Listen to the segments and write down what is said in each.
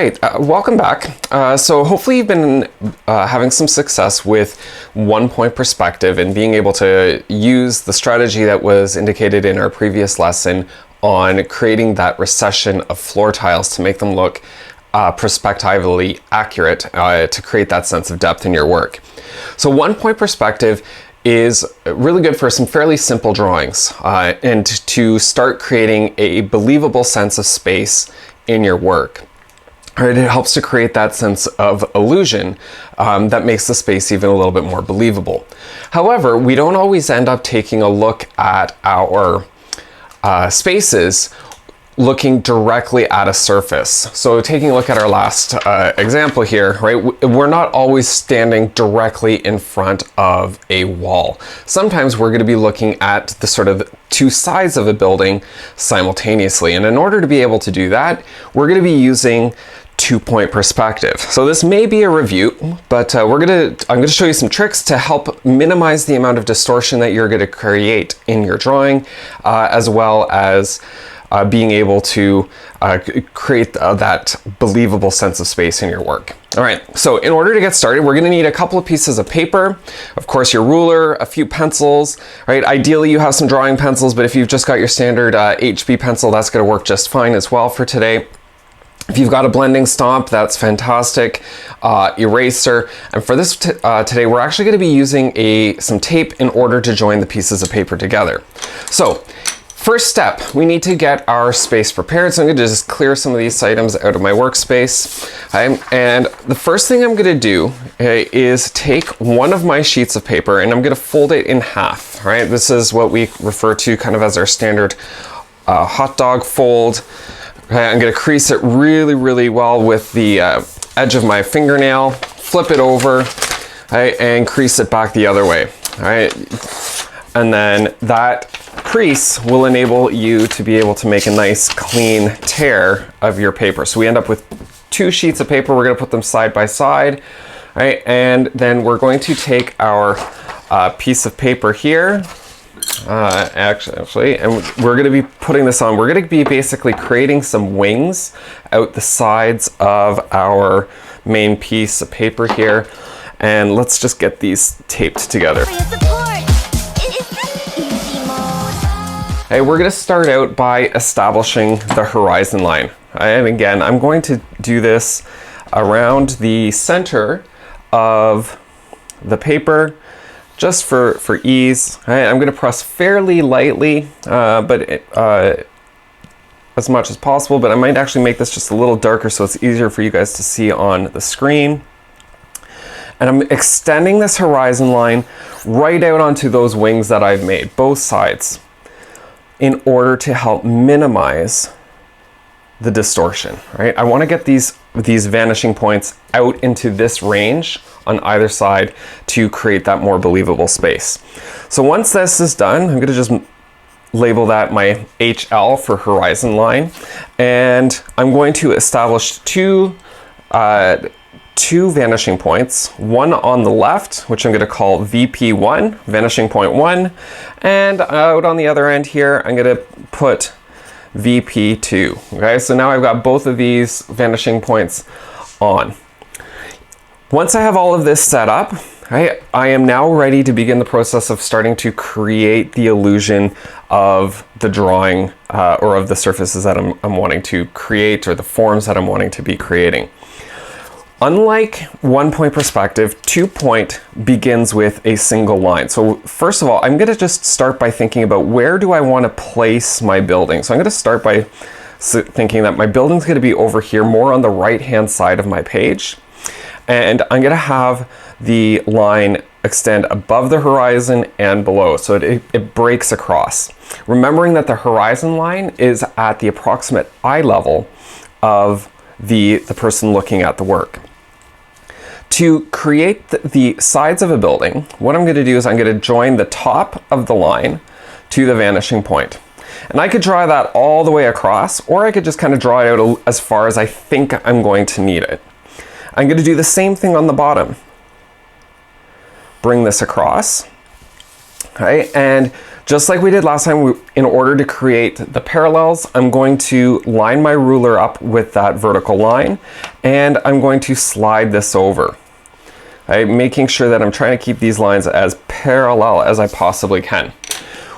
right, welcome back. So hopefully you've been having some success with 1-point perspective and being able to use the strategy that was indicated in our previous lesson on creating that recession of floor tiles to make them look perspectively accurate to create that sense of depth in your work. So 1-point perspective is really good for some fairly simple drawings and to start creating a believable sense of space in your work. Right, it helps to create that sense of illusion that makes the space even a little bit more believable. However, we don't always end up taking a look at our spaces looking directly at a surface. So taking a look at our last example here, right, we're not always standing directly in front of a wall. Sometimes we're going to be looking at the sort of two sides of a building simultaneously. And in order to be able to do that, we're going to be using 2-point perspective. So this may be a review, but I'm going to show you some tricks to help minimize the amount of distortion that you're going to create in your drawing, as well as being able to create that believable sense of space in your work. All right, so in order to get started, we're gonna need a couple of pieces of paper, of course your ruler, a few pencils, right? Ideally you have some drawing pencils, but if you've just got your standard HB pencil, that's gonna work just fine as well for today. If you've got a blending stomp, that's fantastic. Eraser. And for this today, we're actually gonna be using some tape in order to join the pieces of paper together. So, first step, we need to get our space prepared. So I'm going to just clear some of these items out of my workspace. And the first thing I'm going to do is take one of my sheets of paper and I'm going to fold it in half. Right? This is what we refer to kind of as our standard hot dog fold. Okay, I'm going to crease it really, really well with the edge of my fingernail, flip it over, right, and crease it back the other way. All right? And then that crease will enable you to be able to make a nice clean tear of your paper. So we end up with 2 sheets of paper. We're going to put them side by side, right? And then we're going to take our piece of paper here, actually, and we're going to be putting this on. We're going to be basically creating some wings out the sides of our main piece of paper here. And let's just get these taped together. Hey, we're going to start out by establishing the horizon line. And again, I'm going to do this around the center of the paper just for ease. Right, I'm going to press fairly lightly, as much as possible, but I might actually make this just a little darker so it's easier for you guys to see on the screen. And I'm extending this horizon line right out onto those wings that I've made, both sides, in order to help minimize the distortion, right? I want to get these vanishing points out into this range on either side to create that more believable space. So once this is done, I'm going to just label that my HL for horizon line, and I'm going to establish two vanishing points, one on the left, which I'm going to call VP1, vanishing point 1, and out on the other end here, I'm going to put VP2. Okay, so now I've got both of these vanishing points on. Once I have all of this set up, I am now ready to begin the process of starting to create the illusion of the drawing or of the surfaces that I'm wanting to create, or the forms that I'm wanting to be creating. Unlike 1-point perspective, 2-point begins with a single line. So first of all, I'm going to just start by thinking about where do I want to place my building. So I'm going to start by thinking that my building's going to be over here, more on the right-hand side of my page. And I'm going to have the line extend above the horizon and below, so it breaks across. Remembering that the horizon line is at the approximate eye level of the person looking at the work. To create the sides of a building, what I'm going to do is I'm going to join the top of the line to the vanishing point. And I could draw that all the way across, or I could just kind of draw it out as far as I think I'm going to need it. I'm going to do the same thing on the bottom. Bring this across, okay? And Just like we did last time, in order to create the parallels, I'm going to line my ruler up with that vertical line, and I'm going to slide this over. Right, making sure that I'm trying to keep these lines as parallel as I possibly can.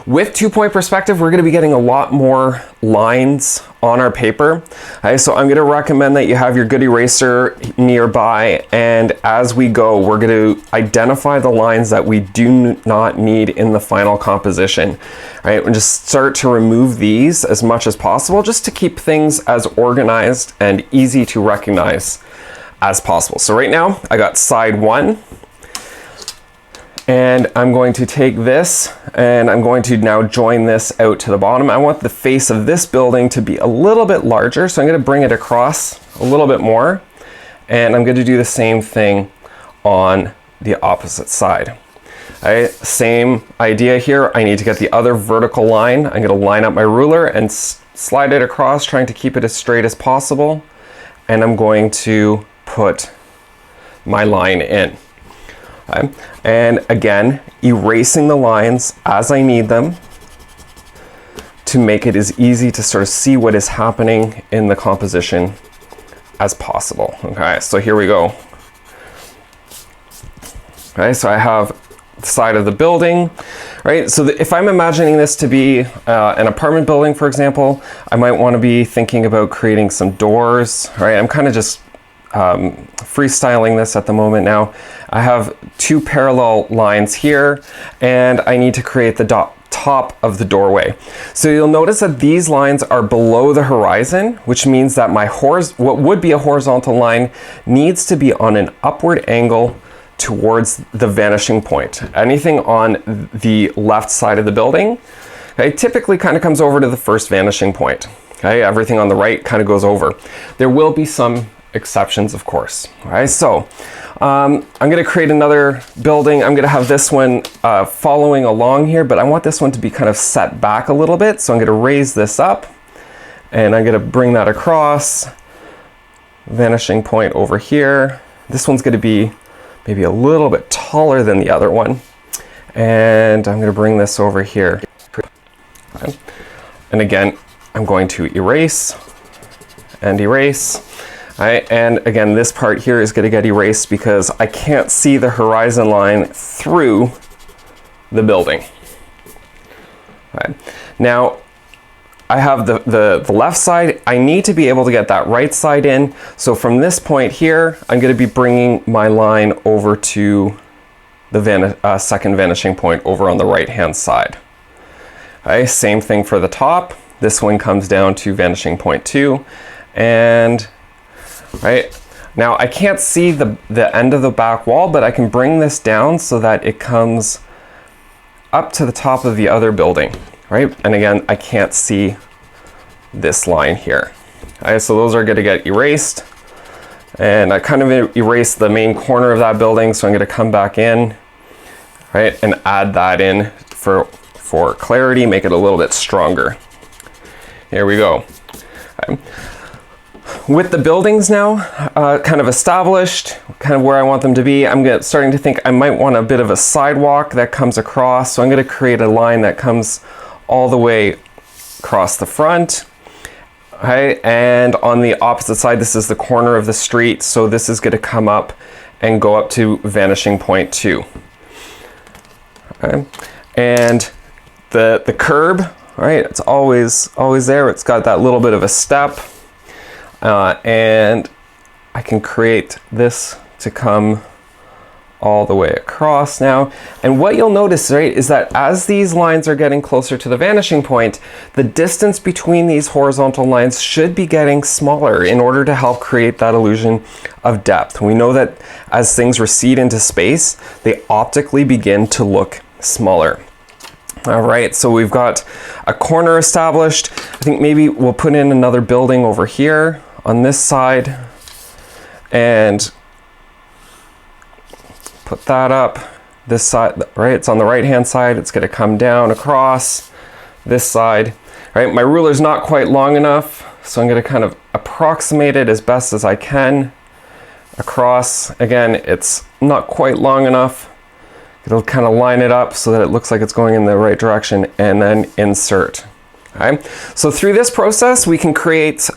With 2-point perspective, we're going to be getting a lot more lines on our paper. Okay, so I'm going to recommend that you have your good eraser nearby, and as we go, we're going to identify the lines that we do not need in the final composition. Right, and just start to remove these as much as possible, just to keep things as organized and easy to recognize as possible. So right now, I got side 1. And I'm going to take this and I'm going to now join this out to the bottom. I want the face of this building to be a little bit larger, so I'm going to bring it across a little bit more. And I'm going to do the same thing on the opposite side. Right, same idea here. I need to get the other vertical line. I'm going to line up my ruler and slide it across, trying to keep it as straight as possible. And I'm going to put my line in. Okay. And again, erasing the lines as I need them to make it as easy to sort of see what is happening in the composition as possible. Okay, so here we go. Okay, so I have the side of the building, right? So if I'm imagining this to be an apartment building, for example, I might want to be thinking about creating some doors, right? I'm kind of just freestyling this at the moment now. I have 2 parallel lines here, and I need to create the top of the doorway. So you'll notice that these lines are below the horizon, which means that my what would be a horizontal line needs to be on an upward angle towards the vanishing point. Anything on the left side of the building, okay, typically kind of comes over to the first vanishing point. Okay, everything on the right kind of goes over. There will be some exceptions, of course. All right, so I'm going to create another building. I'm going to have this one following along here, but I want this one to be kind of set back a little bit. So I'm going to raise this up, and I'm going to bring that across. Vanishing point over here. This one's going to be maybe a little bit taller than the other one. And I'm going to bring this over here. Okay. And again, I'm going to erase and erase. Right, and again, this part here is going to get erased because I can't see the horizon line through the building. Right. Now, I have the left side. I need to be able to get that right side in. So from this point here, I'm going to be bringing my line over to the second vanishing point over on the right-hand side. Okay, same thing for the top. This one comes down to vanishing point 2, and right now I can't see the end of the back wall, but I can bring this down so that it comes up to the top of the other building, right? And again, I can't see this line here. Okay, so those are going to get erased, and I kind of erased the main corner of that building, so I'm going to come back in, right, and add that in for clarity, make it a little bit stronger. Here we go. Okay. With the buildings now kind of established, kind of where I want them to be, I'm starting to think I might want a bit of a sidewalk that comes across. So I'm going to create a line that comes all the way across the front. Okay, and on the opposite side, this is the corner of the street. So this is going to come up and go up to vanishing point 2. Okay, and the curb, right? It's always there. It's got that little bit of a step. And I can create this to come all the way across now. And what you'll notice, right, is that as these lines are getting closer to the vanishing point, the distance between these horizontal lines should be getting smaller in order to help create that illusion of depth. We know that as things recede into space, they optically begin to look smaller. All right, so we've got a corner established. I think maybe we'll put in another building over here on this side and put that up. This side, right, it's on the right hand side. It's going to come down across this side. Right, my ruler's not quite long enough, so I'm going to kind of approximate it as best as I can across. Again, it's not quite long enough. It'll kind of line it up so that it looks like it's going in the right direction, and then insert. Okay. So through this process, we can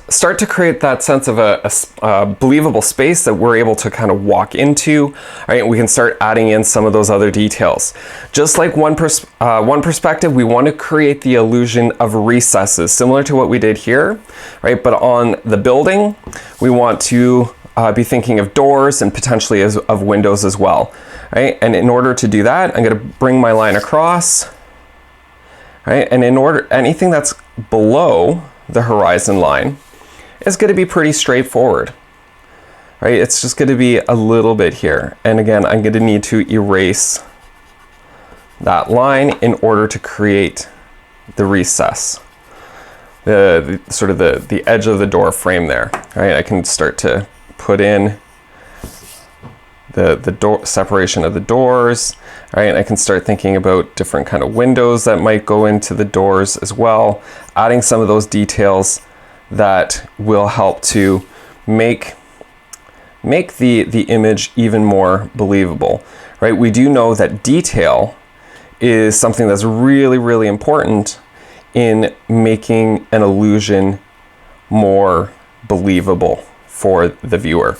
start to create that sense of a believable space that we're able to kind of walk into. Right. We can start adding in some of those other details. Just like one perspective, we want to create the illusion of recesses, similar to what we did here, right? But on the building, we want to be thinking of doors and potentially of windows as well, right? And in order to do that, I'm going to bring my line across. Right? And anything that's below the horizon line is going to be pretty straightforward. Right? It's just going to be a little bit here. And again, I'm going to need to erase that line in order to create the recess. The sort of the edge of the door frame there. Right? I can start to put in the door separation of the doors. All right, and I can start thinking about different kind of windows that might go into the doors as well, adding some of those details that will help to make the image even more believable, right? We do know that detail is something that's really, really important in making an illusion more believable for the viewer.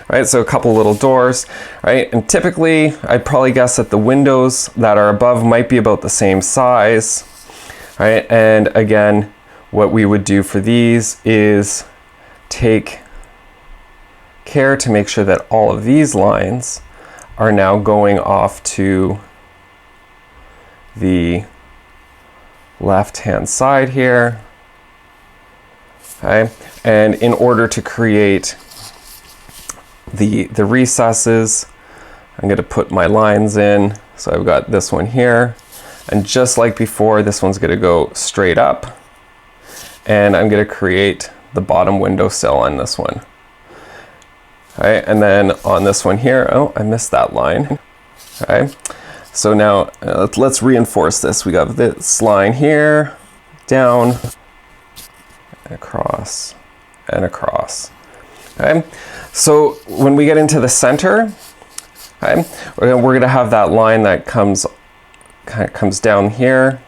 Right, so a couple little doors, right? And typically, I'd probably guess that the windows that are above might be about the same size, right? And again, what we would do for these is take care to make sure that all of these lines are now going off to the left-hand side here, okay? And in order to create the recesses, I'm going to put my lines in. So I've got this one here, and just like before, this one's going to go straight up, and I'm going to create the bottom windowsill on this one. All right, and then on this one here, oh, I missed that line. Okay, so now let's reinforce this. We got this line here, down, and across, and across. Okay, so when we get into the center, okay, we're going to have that line that kind of comes down here.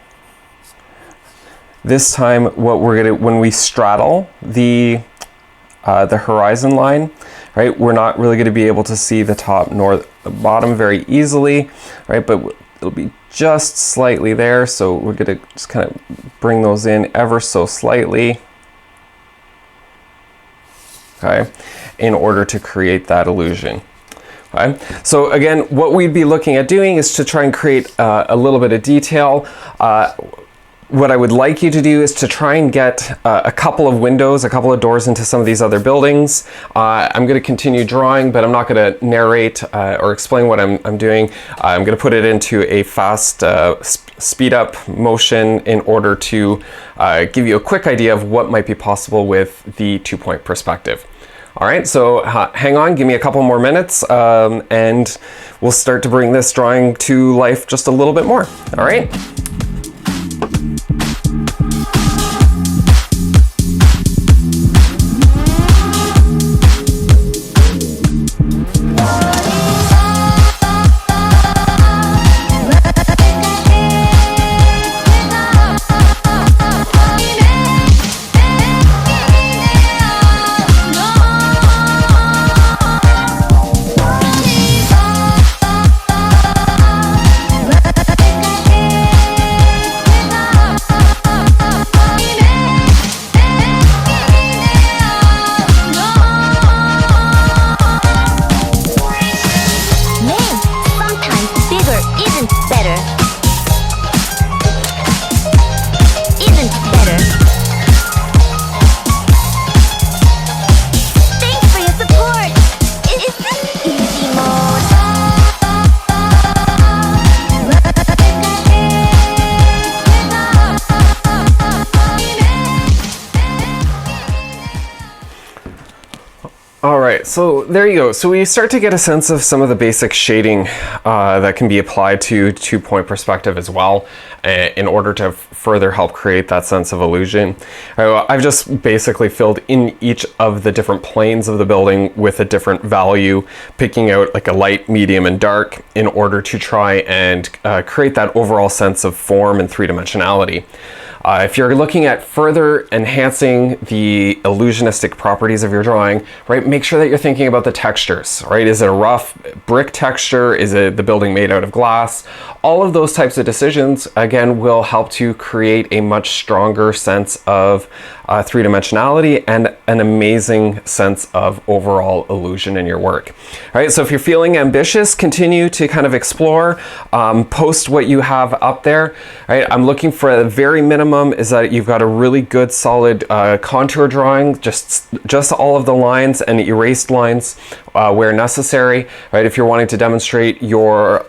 This time, when we straddle the horizon line, right, we're not really going to be able to see the top nor the bottom very easily, right? But it'll be just slightly there, so we're going to just kind of bring those in ever so slightly. Okay, in order to create that illusion. Okay, so again, what we'd be looking at doing is to try and create a little bit of detail. What I would like you to do is to try and get a couple of windows, a couple of doors into some of these other buildings. I'm going to continue drawing, but I'm not going to narrate or explain what I'm doing. I'm going to put it into a fast speed up motion in order to give you a quick idea of what might be possible with the 2-point perspective. All right, so hang on, give me a couple more minutes, and we'll start to bring this drawing to life just a little bit more. All right. So there you go. So we start to get a sense of some of the basic shading that can be applied to two-point perspective as well, in order to further help create that sense of illusion. I've just basically filled in each of the different planes of the building with a different value, picking out like a light, medium, and dark in order to try and create that overall sense of form and three-dimensionality. If you're looking at further enhancing the illusionistic properties of your drawing, right, make sure that you're thinking about the textures, right? Is it a rough brick texture? Is it the building made out of glass? All of those types of decisions, again, will help to create a much stronger sense of three-dimensionality and an amazing sense of overall illusion in your work. All right, so if you're feeling ambitious, continue to kind of explore, post what you have up there. All right, I'm looking for a very minimum is that you've got a really good solid contour drawing, just all of the lines and erased lines where necessary, right? If you're wanting to demonstrate your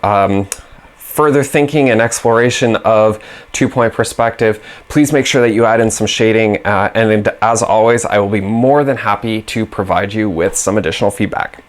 further thinking and exploration of two-point perspective, please make sure that you add in some shading, and as always, I will be more than happy to provide you with some additional feedback.